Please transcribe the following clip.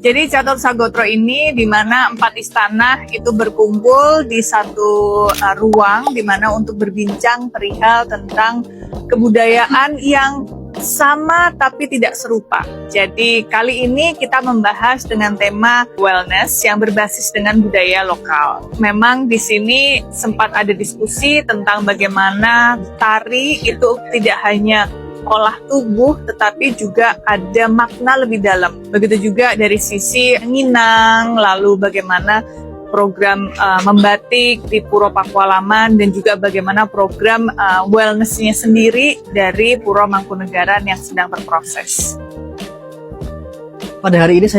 Jadi Catur Sagotro ini di mana 4 istana itu berkumpul di satu ruang di mana untuk berbincang perihal tentang kebudayaan yang sama tapi tidak serupa. Jadi kali ini kita membahas dengan tema wellness yang berbasis dengan budaya lokal. Memang di sini sempat ada diskusi tentang bagaimana tari itu tidak hanya olah tubuh tetapi juga ada makna lebih dalam. Begitu juga dari sisi nginang, lalu bagaimana program membatik di Puro Pakualaman dan juga bagaimana program wellness-nya sendiri dari Puro Mangkunegaran yang sedang berproses. Pada hari ini saya